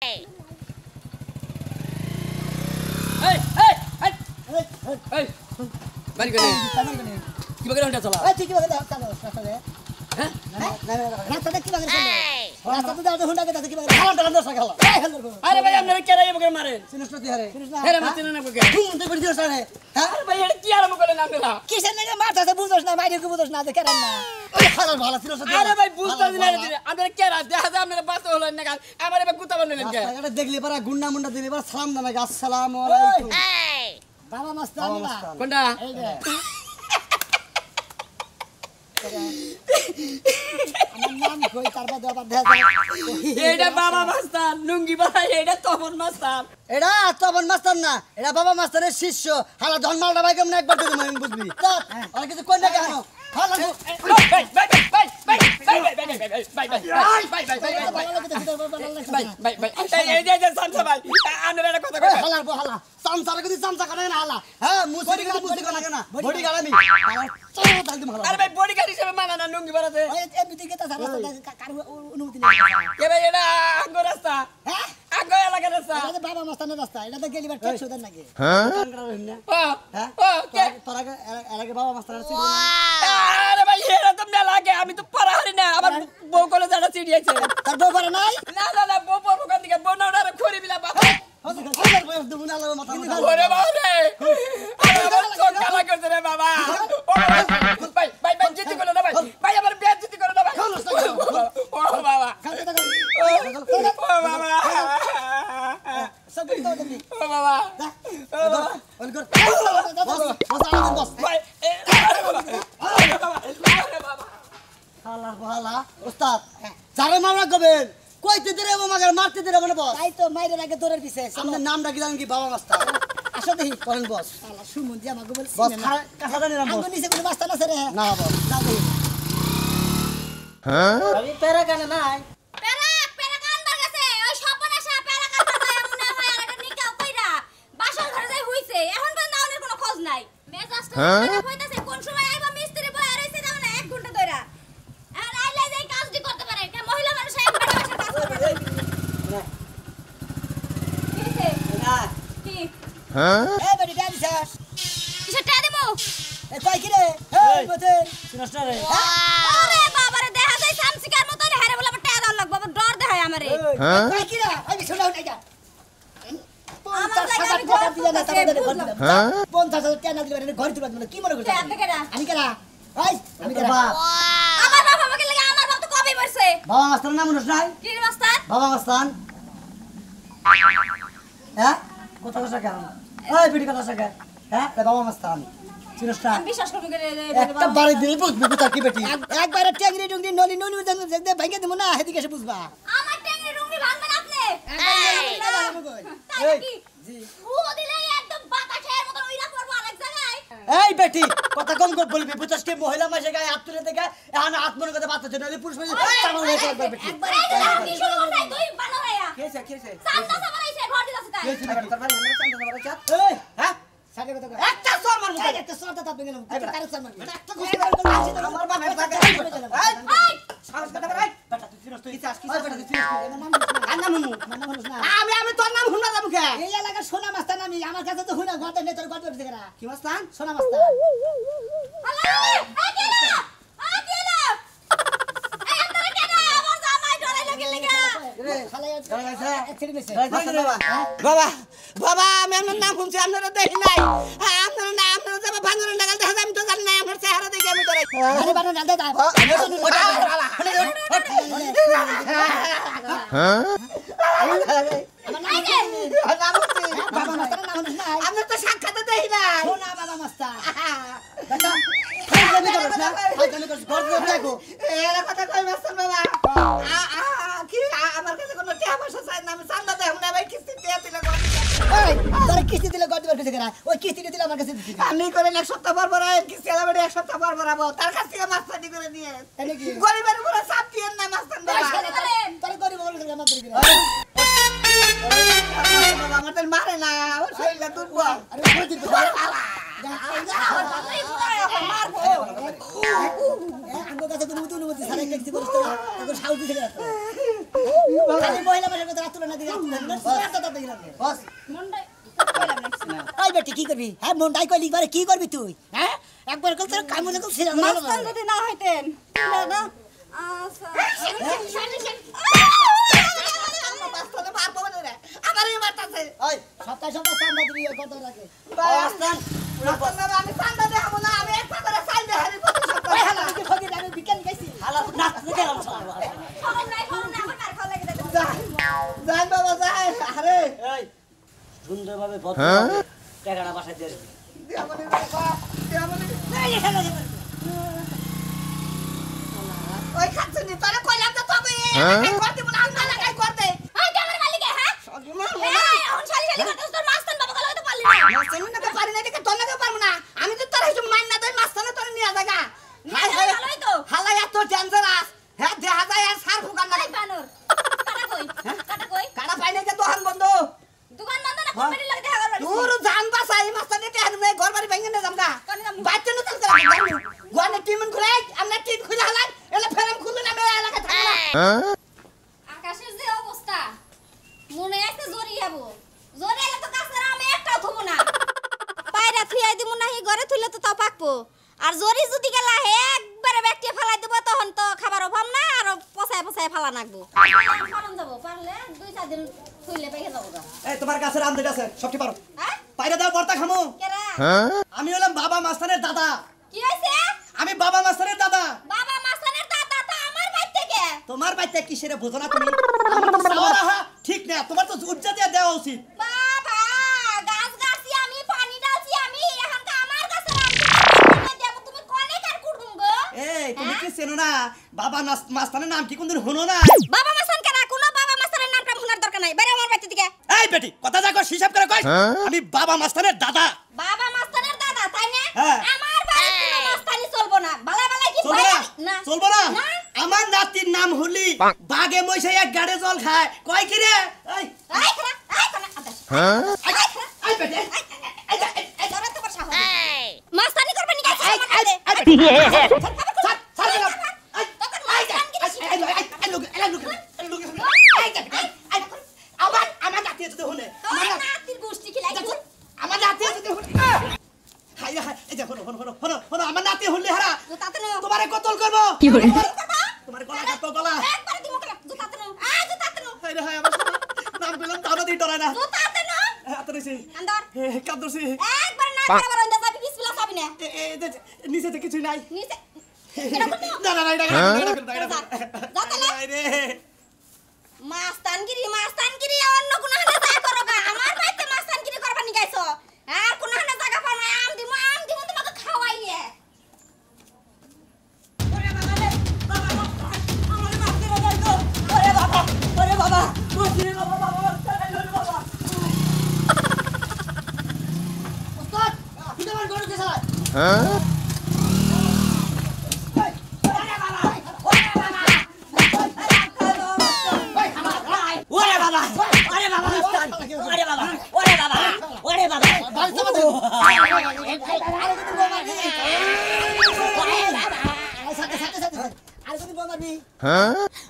এই বাড়ি করে কি বাগের হন্ডা চলা তুই কি বাগে চালো রাস্তাতে হ্যাঁ রাস্তাতে কি বাগে চলে রাস্তাতে দাও হুন্ডা কে তাতে কি বাগে খালা টাকা দশ খালা আরে ভাই আপনারা কে রাই বাগের মারেন চিনিস না তুই হারে হেরে মারতে না বাগে তুই বড় দিস রে আরে ভাই এটা কি আরম্ভ করলেন আপনারা কিসের নাকি মারতাছে বুঝছস না মাইরে কি বুঝছস না তো কেন না ওই খালা ভালো চিনিস না আরে ভাই বুঝতাছি না আপনারা কে রাত দেখা যায় আপনারা বাসে হলেন না কাল আমার এবার গুতা বানালেন কে এটা দেখলি পারা গুন্ডা মুন্ডা দিলি পারা সালাম দাও নাকি আসসালামু আলাইকুম বাবা মাস্তান না কোনটা এই যে আমার নাম কই তারপর আবার দেখা যায় এটা বাবা মাস্তান লুঙ্গি ভাই এটা তপন মাস্তান এটা তপন মাস্তান না এটা বাবা মাস্তানের শিষ্য হালা ধনমালটা ভাই কেমন একবার দিলাম আমি বুঝবি আর কিছু কই না কেন হালা বাবা মাস্তানের রাস্তা এটা তো গেলিবার ঠিক সুদার নাকি বাবা মাস্তানের আরে ভাই এরা তো মেলা আগে আমি তো পারা হারি না আমার বউ কলে যারা চিড়িয়েছে তার বউ করে নাই না না না বউ পর ওখান থেকে বউ না ওরা খড়ি বিলা বাবা ওরে বাবা রে আমার চোখ কালা করছে রে বাবা ভাই ভাই ভাই জিতি করো না ভাই ভাই আমার বিয়ে জিতি করো না ভাই ও বাবা ও বাবা সব তো তুমি ও বাবা অন কর বস ভাই হালা হালা ওস্তাদ যারে মারা গবেন কইতে দিরে মাগার মারতে দিরে বলে বস তাই তো মাইরের আগে দৌড়ের পিছে সামনে নামটা কি জানেন কি বাবা মাস্টার আসো দেখি করেন বস শালা সুমন দিয়া মাগো বলছি বস কাছা জানি না বস আঙ্গুর নিচে কোনো মাস্টার আছে রে না বস না দেখি হ্যাঁ আমি পেরা কানে নাই পেরা কানবার গেছে ওই সর্বনাশা পেরা কানবার যায় মনে হয় আর এটা নিকাও কইরা বাসার ঘরে যাই হইছে এখন পর্যন্ত নাওনের কোনো খোঁজ নাই মেজাজটা খারাপ হইতাছে কোন সময় আইবা মিস্ত্রি বই আর হইছে দাও না 1 ঘন্টা ধইরা আর আইলে যাই কাজটি করতে পারে কে মহিলা মানুষ এক বেটা বাসার কাজ করতে পারে কিছে না কি হ্যাঁ এ বেটি ডালি শেষ কিছে টা দেবো এ কই কি রে এই বতে চিনস্টা রে আরে বাবা রে দেখা যায় সামসিকার মত রে হারে বলা টা দাও লাগবে বাবা ডর দেখায় আমারে কই কি রে আমি শুনা উঠাই যা আমার লাগা আমি ঘর দিলা না তারে ঘর দিলা হ্যাঁ 50,000 টাকা না দিলে ঘর তুলবা মানে কি মনে করছ আমি কেডা ভাই আমি কেডা আমার বাবা আমাকে লাগে আমার বাবা তো কবে মরছে বাবা মাস্টার নাম মনে নাই কি রে মাস্টার বাবা মাস্তান হ্যাঁ কথা কথা কেন এই বিড়ি কথা কেন হ্যাঁ বাবা মাস্তান চিনস্টা বিশ্বাস করব করে একটা বাড়ি দিয়ে বুঝবি বুঝা কি বেটি একবারে ট্যাগরি ডুংরি নলি নলি দেখতে ভাঙে দিমু না হেদিকে এসে বুঝবা আমার ট্যাংরি রুমনি ভাঙবেন আপনি এই কি জি ও দিলে একদম বাতাসের মত ওইরা করব আরেক জায়গায় এই বেটি কথা কম কর বলবি বুঝছস কি মহিলা মাসে গায়ে হাত তুলে দেখে এখন হাত মনে করতে বাচ্চা জন্য পুরুষ মাসে চামড় হয়ে যাবে বেটি একবার কি শুরু করতে তুই ভালো হইয়া কেছে কেছে সামনে সামনে ঘর দিলাছ তাই কেছে তোর বাড়ি আমরা চান্দা বড় চাপ এই হ্যাঁ সাথে কথা কই একটা সর মার মুখে একটা সরটা তাপ গেল কারে সর মার একটা গুছি মার আমার বাপের টাকা এই সাহস কথা কর বেটা তুই চিনস তুই ইতিহাস কি বেটা তুই আর নাম হুনু না আমি তোর নাম হুননা যাবো কে এই এলাকা সোনা মাস্তান আমি আমার কাছে তো হুনা গতে নে তোর গতে দিগরা কি মাস্তান সোনা মাস্তান হ্যালো এই কেনা আ কেনা এই আপনারা কেনা আমার জামাই ডরে লাগে লাগা রে খালাই গেছে ছেড়ে গেছে বাবা বাবা আমি আপনার নাম শুনছি আপনারা দেখি নাই আপনার নাম আপনারা যাবা ভাঙরে লাগাল দেখা আমি তো জানি না আমার চেহারা দেখে আমি ডরাই আরে বাবা না দে হ্যাঁ বাবা মাস্টার নাম না আপনার তো সাক্ষাৎ দেখি নাই সোনা বাবা মাস্টার বেটা আমি করছ না আমি করছ ঘর দিয়ে দেখো এর কথা কই মাস্টার বাবা কি আমার কাছে কোনো টাকা পয়সা চাই না আমি চান্দা দেব না ভাই কিস্তি দিয়ে দিলে এই তোর কিস্তি দিলে গদ বের কইছে ওই কিস্তি দিলে আমার কাছে দিবি আমি করে এক সপ্তাহ পর পর কিস্তি আলাদা এক সপ্তাহ পর পর আবো তার কাছ থেকে মাস্টারি করে নিয়ে তাই নাকি গরিবের উপরে চাপ দিয়েন না মাস্টার বাবা তোর গরিব বলে আমার দিবি আমার তো মারে না আমার শরীরটা দুর্বল আরে ওই দিবি মারবো আঙ্গো কাছে তুমি অনুমতি সারা কিস্তি করিস তো তোর সাউথ দিতে আমি মহিলা মানুষের কথা তুলনা দিই কথা দিলাম বস মুন্ডাই এই বেটি কি করবি হ্যাঁ মুন্ডাই কইলি বারে কি করবি তুই হ্যাঁ একবার কল তোর কাম মনে কর ছিল মাস্তান যদি না হইতেন না আচ্ছা আমারই মারতাছে ওই সপ্তাহে সপ্তাহে চান্দা দিবি কত লাগে মাস্তান আমি চান্দা দেব না আমি একটা করে চান্দা হারি কত সপ্তাহে হালা কি ফকির আমি বিকেল গেছি হালা না গেলাম ফরম নাই আমার কার খাওয়া লাগে যাই বাবা যাই আরে এই সুন্দরভাবে বদ্ধ টাকাটা বাসায় দিয়ে দিয়া মানে এই খেলা ওই খাচ্ছনি তোরে কইলাম তো তবে এই করতে বল আমি না কাই করতে এই ক্যামেরা মালিকে হ্যাঁ এই এখন শালি শালি করতেছ তোর মাস্তান বাবা গলা হইতে পারলি না মাস্তান না পারি না দেখে তোর লাগে পারবো না আমি তো তোর হিসু মাইন না দেই মাস্তান তোর নিয়া জায়গা হাই হাই ভালোই তো হালা এত ডেঞ্জারাস হ্যাঁ দেখা যায় আর সার ফুকান না এই বানর কাটা কই কাটা পাই না যে দোকান বন্ধ দোকান বন্ধ না কোম্পানি লাগে দেখা করবা দূর জান বাসাই মাস্তান তে আর মে ঘর বাড়ি ভেঙে না জামগা বাচ্চা ন চলতে গোয়ানে টিমন খুলে আমরা টিম খুলে হালাই এলা ফেরাম খুলে না মে এলাকা থাকলা আকাশের যে অবস্থা মনে একটা জরি যাবো জরি এলে তো কাছে আমি একটাও থবো না পায়রা থুইয়াই দিমু নাহি ঘরে থুইলে তো তাও পাকবো আর জরি যদি গেলা একবারে ব্যাকটিয়া ফেলাই দেব তখন তো খাবার অভাব না আর পচায় পচায় ফেলা নাগবো ফরম যাব পারলে 2-4 দিন থুইলে পেকে যাবো গা এই তোমার কাছে রামদেট আছে সবটি পারো হ্যাঁ পাইরা দাও বর্তা খামু কেরা আমি হলাম বাবা মাস্টারের দাদা কি হইছে আমি বাবা মাস্টারের দাদা বাবা মাস্টারের দাদা তো আমার বাড়ি থেকে তোমার বাইতে কিসের বোঝো না তুমি আমার তো সাওয়ারা ঠিক না তোমার তো উজ্জা দিয়ে দেওয়া উচিত বাবা গাছ গাছি আমি পানি ডালছি আমি এখন তো আমার কাছে রাখছি দেব তুমি কোনে কার কুড়ুম গো এই তুমি কি চেনো না বাবা মাস্টারের নাম কি কোনদিন হলো না বাবা মাস্টার কেন কোনো বাবা মাস্টারের নামটা শোনার দরকার নাই বাইরে আমার বাড়ি থেকে এই বেটি কথা যা কর হিসাব করে কই আমি বাবা মাস্টারের দাদা বাবা মাস্টারের দাদা তাই না হ্যাঁ। আমার বাড়ি কোনো মাস্টারই চলবো না বালা বালা কি চলবো না না চলবো না না। আমার নাতির নাম হলি বাগে মইছে এক গাড়ে জল খায় কয় কি রে এই আই খরা আদাস এই বেটি এই ধরে তো বসা হবে মাস্টারি করবে নি গাছ আমার এই কাছে বেটি ছাড় ছাড় দিলাম তখন মাস্টার কি আমার নাতি যদি হলে তোর নাতির গোষ্ঠী কি লাগি আমার নাতি যদি হলে হাই হাই এই দেখো হলো আমার নাতি হলে হারা জুতাতে নো তোমারে কতল করব কি হরে তোমার গলা কাটো গলা একবার দিমু কলা জুতাতে নো জুতাতে নো হাই রে হাই আমার নাম পেলাম তাও দি ডরায় না জুতাতে নো হাত ধরেছি আন্দর কাঁদছি একবার না করে আন্দর যাবি বিসমিল্লাহ যাবি না নিচে তো কিছুই নাই নিচে না না না এটা রে মাস্তানগিরি অন্য কোন হানে যা করো গা আমার বাইতে মাস্তানগিরি করবা নি গাইছো আর কোন হানে জায়গা পাও না আম দিমু তোমাকে খাওয়াইয়ে ওরে বাবা রে বাবা আমার মাস্তান যাই তো ওরে বাবা মাস্তান বাবা ওস্তাদ তুমি আমার গরু কে চালায়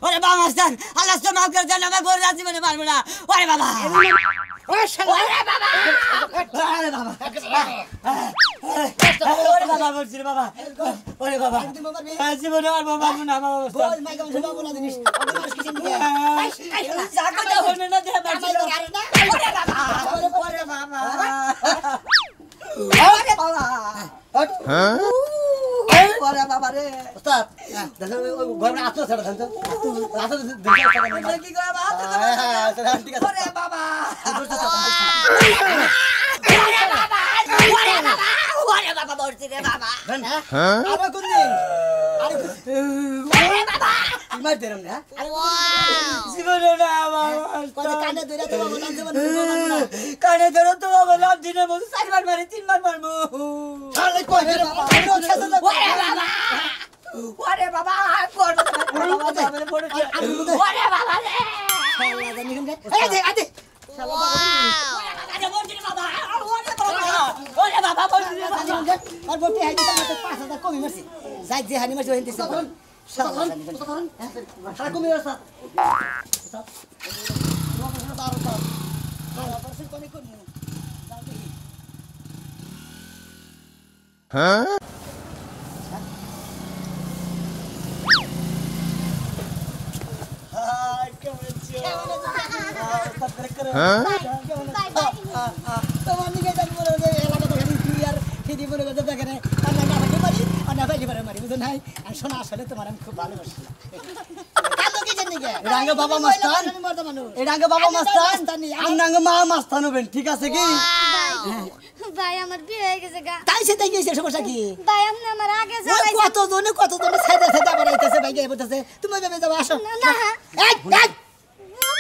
ওরে বাবা মাস্টার আল্লাহ তো মাফ করে দেন আমার গরু রাজি মানে মারবো না ওরে বাবা ওরে শালা ওরে বাবা ওরে বাবা ওরে বাবা বলছি রে বাবা ওরে বাবা জীবনে আর বাবা না আমার অবস্থা বল মাইকা বল বাবা বলা জিনিস আপনি মানুষ কিছু নিয়ে জাগো দাও হনে না দে মারছি ওরে বাবা ওরে বাবা ওরে বাবা হ্যাঁ ওরে বাবা রে ওস্তাদ দেখো ওই গরমে আছো ছাড়া দেন তো রাতে দেখি কি করে বাবা ঠিক আছে ওরে বাবা ওরে বাবা বলছি রে বাবা হ্যাঁ আরে কোন দিন আরে ওরে বাবা মার দেরম না আরে জীবনে না বাবা কত কানে ধরে তো বাবা নাম জীবন কানে ধরে তো বাবা নাম দিনে বল 4 বার মারি 3 বার মারমু আরে কই রে বাবা ওরে বাবা ওরে বাবা পড় ওরে বাবা রে শালা জানি কেন এই দে আদে শালা বাবা আরে বলছি রে বাবা ওরে বাবা বলছি রে বাবা আর বলতে হাই দিতে 5000 কমই মারছি যাই যে হানি মারছি হইতেছে শালা জানি কেন শালা কমই মারছ ওস্তাদ অপারেশন তো আর ওস্তাদ অপারেশন কোনি করব যাও দেখি হাই কেমন আছো ওস্তাদ ব্রেক করে বাই বাই তোমার নিকে জানি বলে যে এলাকা তো খালি তুই আর খেদি বলে কথা দেখে না না আমাকে মারি না ভাই মারি বুঝুন নাই আর শোনা আসলে তোমার আমি খুব ভালোবাসি কালো কি জানি কে রাঙ্গ বাবা মাস্তান এই রাঙ্গ বাবা মাস্তান আমি রাঙ্গ মা মাস্তান হবেন ঠিক আছে কি ভাই আমার বিয়ে হয়ে গেছে গা তাই সে তাই গেছে সমস্যা কি ভাই আপনি আমার আগে ওই যাবেন কত জনে সাইডে সাইডে আবার আইতাছে ভাই গিয়ে বলতেছে তুমি যাবে যাও আসো না এই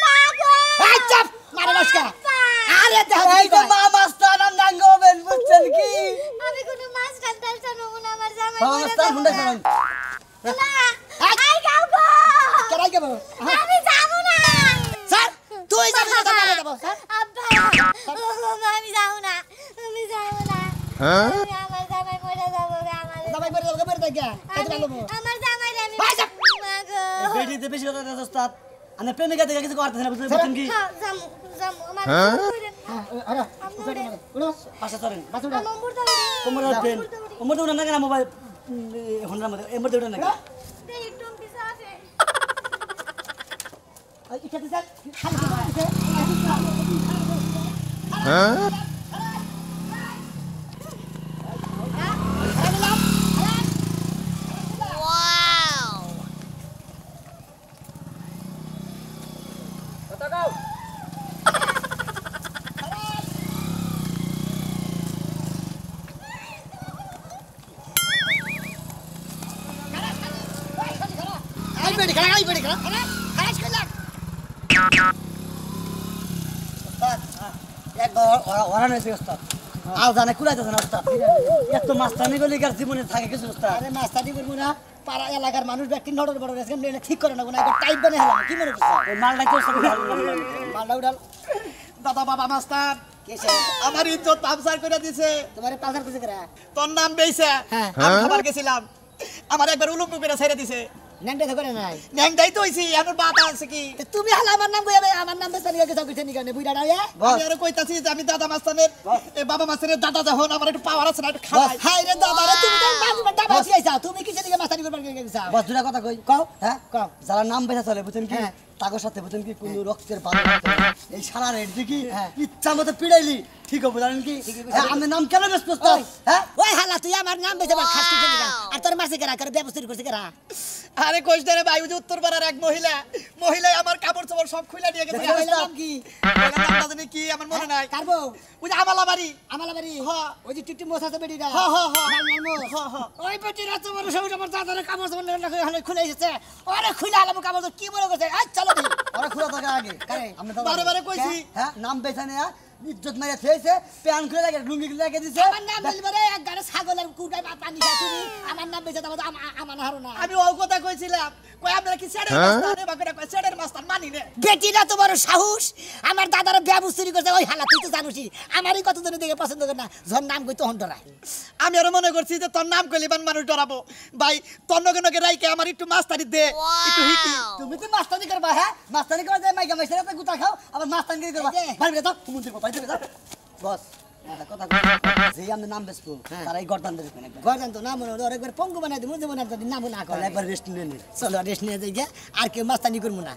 মা গো এই চাপ মারে নস্কা আরে দেখো এই তো মা মাস্তান আমি রাঙ্গ হবেন বুঝছেন কি আমি কোনো মাছ টাল টাল না আমার জামাই বাবা মাস্তান হুন্ডা চালান না আই গাও গো কেরাই কে বাবা আমি যাব না স্যার তুই যাবি না তাহলে যাবো স্যার আব্বা আমি যাব না আমি আমার জামাই মরে যাব আমার দাবাই করে দাও করে দেখা এই ভালো আমার জামাই রে আমি ভাই যাও। মা গো বেটিতে বেশি কথা দেন ওস্তাদ আমি প্রেমিকা দেখে কিছু করতে না বুঝছেন কি জামু আমার আরে উড়ো পাশে চলেন বাসুড়া কোমর উঠেন কোমর উঠেন না কেন মোবাইল হন্ডার মধ্যে এমর উঠেন না একদম পিছে আছে ইচ্ছাতে স্যার খালি আই বেড়ি খা খালাস কইলা ওস্তাদ একবার ওরা নয় ওস্তাদ আল জানে কুলাইতেছ না ওস্তাদ এত মাস্তানি গলি কার জীবনে থাকে কিছু ওস্তাদ আরে মাস্তানি করব না পাড়া এলাকার মানুষ ব্যক্তি নড়র বড় রেসকে নেলে ঠিক করে না কোন একটা টাইপ বানাই হলাম কি মনে করছ এই মালটা তো সব মালটা উড়াল দাদা বাবা মাস্টার কেসে আমার ইজ্জত পাবসার করে দিছে তোমারে পালসার কইছে করা তোর নাম বেইছে হ্যাঁ। আমি খাবার গেছিলাম আমার একবার উলুম্পু করে ছেড়ে দিছে নেংটা করে নাই ন্যাংটাই তো হইছি আমার বাতা আছে কি তুমি হালা আমার নাম কইবে আমার নাম বেসানি গেছে কইছে নি কেন বুইড়া ডায়া আমি আরো কইতাছি যে আমি দাদা মাস্টারের এই বাবা মাস্টারের দাদা যখন আমার একটু পাওয়ার আছে না একটু খাওয়াই হাই রে দাদা রে তুমি তো বাজু ডাবা আইছা তুমি কিসে দিকে মাস্তানি করবার গেছা বস দুটা কথা কই কও হ্যাঁ কও যারা নাম বেচা চলে বুঝছেন কি তাগো সাথে বুঝছেন কি কোন রক্তের বাধা এই সারা রেড দেখি ইচ্ছা মতো পিড়াইলি ঠিক হবে জানেন কি আমি নাম কেন বেশ প্রস্তাব হ্যাঁ ওই হালা তুই আমার নাম বেচে বার খাসি চলে যা আর তোর মাসে করা করে ব্যবস্থা করছিস করা আরে কইস রে ভাই ওই যে উত্তরপাড়ার এক মহিলা আমার কাপড় চোপড় সব খুলে নিয়ে গেছে নাম কি ওইটার নামটা জানি কি আমার মনে নাই কারবো ওই যে আমালাবাড়ি আমালাবাড়ি ওই যে টিটি মোসাতে বেটিটা হ ওই বেটির এত বড় সবুজ আমার দাদার কাপড় চোপড় খুলে এসেছে ওরে খুলে আলাম কাপড় কি মনে করছে আজ চলো ওরে খুলে থাকা আগে আমি বারে বারে কইছি হ্যাঁ নাম বেছানে ইজ্জত মাইয়া থেছে প্যান খুলে লাগে লুঙ্গি লাগে দিছে আমার নাম বলবরে এক গাড়ি ছাগলের কুটায় পানি খায় তুমি আমার নাম বেচে দাও আমার হারো না আমি ওই কথা কইছিলাম কই আপনারা কি ছেড়ের মাস্টার এবার করে কই ছেড়ের মাস্টার মানি নে বেটিরা তো বড় সাহস আমার দাদার ব্যবস্থা করছে ওই হালা তুই তো জানোসই আমারই কতজনে দেখে পছন্দ করে না যখন নাম কই তখন ডরায় আমি আরো মনে করছি যে তোর নাম কইলে মানুষ ডরাবো ভাই তোর নগে রাইকে আমার একটু মাস্টারি দে একটু হিকি তুমি তো মাস্তানি করবা হ্যাঁ মাস্তানি করে যায় মাইকা মাইসেরা তো গুতা খাও আবার মাস্তানি করবা বাইরে যাও তুমি দেখো বাইরে যাও বস কথা যে আমি নাম বেসবো তারাই গর্দান দেবে গর্দান তো নাম মনে একবার পঙ্গু বানাই দেবো যেমন নাম না করে একবার রেস্ট নিয়ে চলো রেস্ট নিয়ে যাই আর কেউ মাস্তানি করবো না